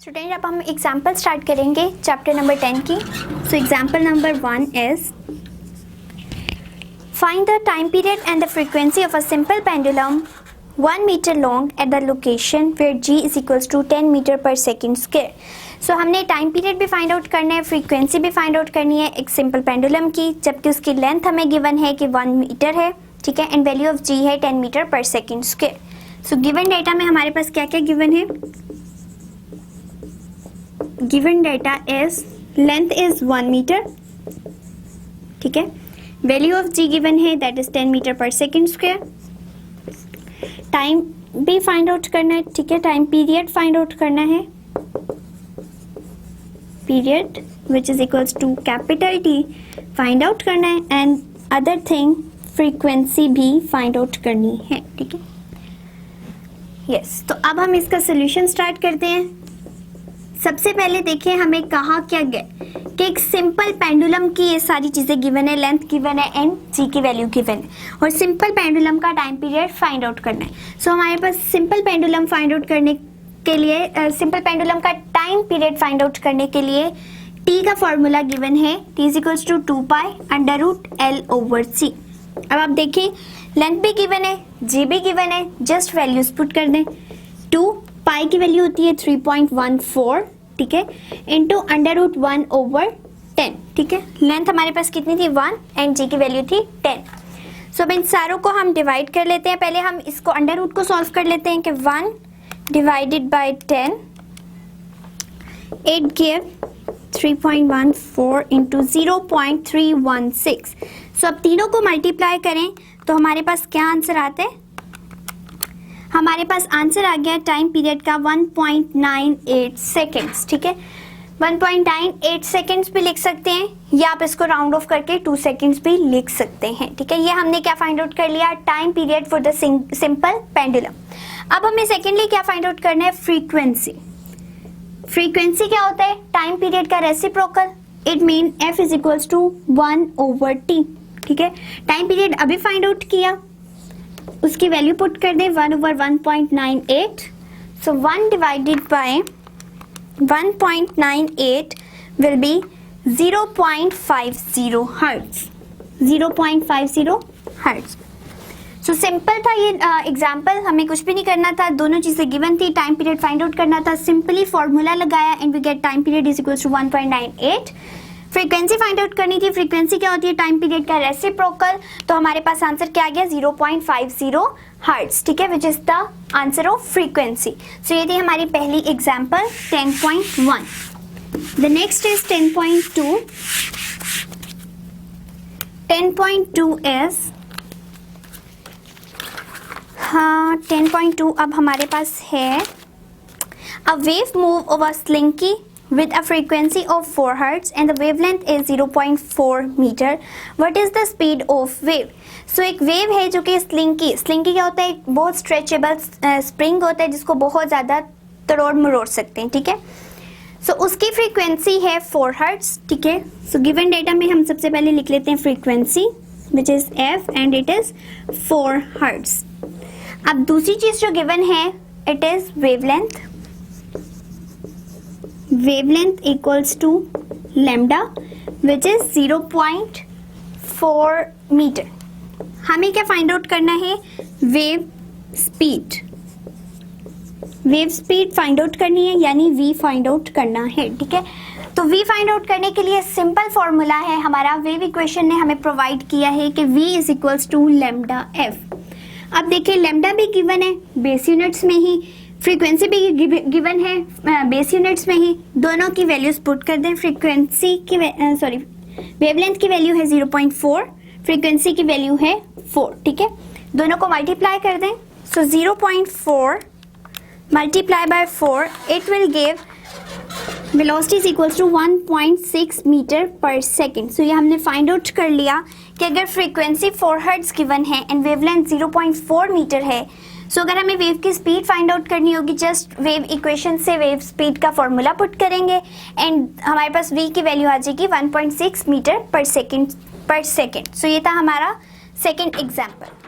Student अब हम example start करेंगे चैप्टर नंबर 10 की। So example number 1 is find the time period and the frequency of a simple pendulum 1 metre long at the location where g is equals to 10 metre per second square. So हमने time period भी find out करना है, frequency भी find out करनी है एक simple pendulum की, जबकि उसकी लेंथ हमें गिवन है कि 1 मीटर है, ठीक है, एंड वैल्यू ऑफ g है 10 metre per second square. So given data में हमारे पास क्या क्या गिवन है? Given data is length is 1 metre, ठीक है, वैल्यू ऑफ g गिवन है that is 10 metre per second square, time भी फाइंड आउट करना है, ठीक है, टाइम पीरियड फाइंड आउट करना है, period which is equals to capital T find out करना है, एंड अदर थिंग फ्रीक्वेंसी भी फाइंड आउट करनी है, ठीक है। यस, तो अब हम इसका सोल्यूशन स्टार्ट करते हैं। सबसे पहले देखिए हमें कहा क्या गया कि एक सिंपल पेंडुलम की ये सारी चीजें गिवन है, लेंथ गिवन है एंड जी की वैल्यू गिवन है, और सिंपल पेंडुलम का टाइम पीरियड फाइंड आउट करना है। सो हमारे पास सिंपल पेंडुलम फाइंड आउट करने के लिए सिंपल पेंडुलम का टाइम पीरियड फाइंड आउट करने के लिए टी का फॉर्मूला गिवन है, T is equals to 2 pi under root L over C. अब आप देखिए लेंथ भी गिवन है, जी भी गिवन है, जस्ट वैल्यूज पुट कर दें। 2 पाई की वैल्यू होती है 3.14, ठीक है, इंटू अंडर रूट 1 ओवर 10, ठीक है। लेंथ हमारे पास कितनी थी 1 एंड जी की वैल्यू थी 10। सो अब इन सारों को हम डिवाइड कर लेते हैं। पहले हम इसको अंडर रूट को सॉल्व कर लेते हैं कि 1 divided bye 10 it give 3.14 into 0.316। सो अब तीनों को मल्टीप्लाई करें तो हमारे पास क्या आंसर आता है? हमारे पास आंसर आ गया टाइम पीरियड का 1.98 सेकेंड्स, ठीक है। 1.98 सेकेंड्स भी लिख सकते हैं, या आप इसको राउंड ऑफ करके 2 सेकेंड्स भी लिख सकते हैं, ठीक है। ये हमने क्या फाइंड आउट कर लिया? Time period for the simple pendulum. अब हमें सेकेंडली क्या फाइंड आउट करना है? फ्रीक्वेंसी। फ्रीक्वेंसी क्या होता है? टाइम पीरियड का reciprocal, it mean f is equals to 1 over t, ठीक है। टाइम पीरियड अभी फाइंड आउट किया, उसकी वैल्यू पुट कर दें 1 over 1.98। So 1 divided by 1.98 will be 0.50 hertz, 0.50 hertz. So simple था ये एग्जाम्पल, हमें कुछ भी नहीं करना था, दोनों चीजें गिवन थी, टाइम पीरियड फाइंड आउट करना था, सिंपली फॉर्मूला लगाया and we get time period is equals to 1.98। Frequency find out करनी थी, फ्रीक्वेंसी क्या होती है? टाइम पीरियड का रेसिप्रोकल। तो हमारे पास आंसर क्या आ गया? 0.50 हर्ट्ज, ठीक है, which is the answer of frequency. So ये थी हमारी पहली example 10.1। The next is 10.2। 10.2 is 10.2 अब हमारे पास है a wave move over slinky with a frequency of 4 hertz and the wavelength is 0.4 meter. What is the speed of wave? So एक wave है जो कि स्लिंकी क्या होता है? एक बहुत स्ट्रेचेबल स्प्रिंग होता है जिसको बहुत ज़्यादा तोड़ मरोड़ सकते हैं, ठीक है। सो उसकी फ्रीक्वेंसी है 4 हर्ट्ज, ठीक है। सो गिवन डेटा में हम सबसे पहले लिख लेते हैं frequency which is f and it is 4 hertz. अब दूसरी चीज जो गिवन है it is wavelength. Wavelength equals to lambda which is 0.4 metre. हमें क्या फाइंड आउट करना है? Wave speed. Wave speed find out करनी है, यानी v फाइंड आउट करना है, ठीक है। तो v फाइंड आउट करने के लिए सिंपल फॉर्मूला है हमारा, वेव इक्वेशन ने हमें प्रोवाइड किया है कि v is equals to lambda f। अब देखिए लैम्डा भी गिवन है बेस यूनिट्स में ही, फ्रीक्वेंसी भी गिवन है बेस यूनिट्स में ही, दोनों की वैल्यूज पुट कर दें। फ्रीक्वेंसी की वेवलेंथ की वैल्यू है 0.4, फ्रीक्वेंसी की वैल्यू है 4, ठीक है, दोनों को मल्टीप्लाई कर दें। So 0.4 multiply by 4 it will give velocity is equals to 1.6 metre per second. So ये हमने फाइंड आउट कर लिया कि अगर फ्रीक्वेंसी 4 हर्ट्ज गिवन है एंड वेवलेंथ 0.4 मीटर है, सो अगर हमें वेव की स्पीड फाइंड आउट करनी होगी, जस्ट वेव इक्वेशन से वेव स्पीड का फॉर्मूला पुट करेंगे एंड हमारे पास v की वैल्यू आ जाएगी 1.6 मीटर पर सेकेंड। सो ये था हमारा सेकेंड एग्जाम्पल।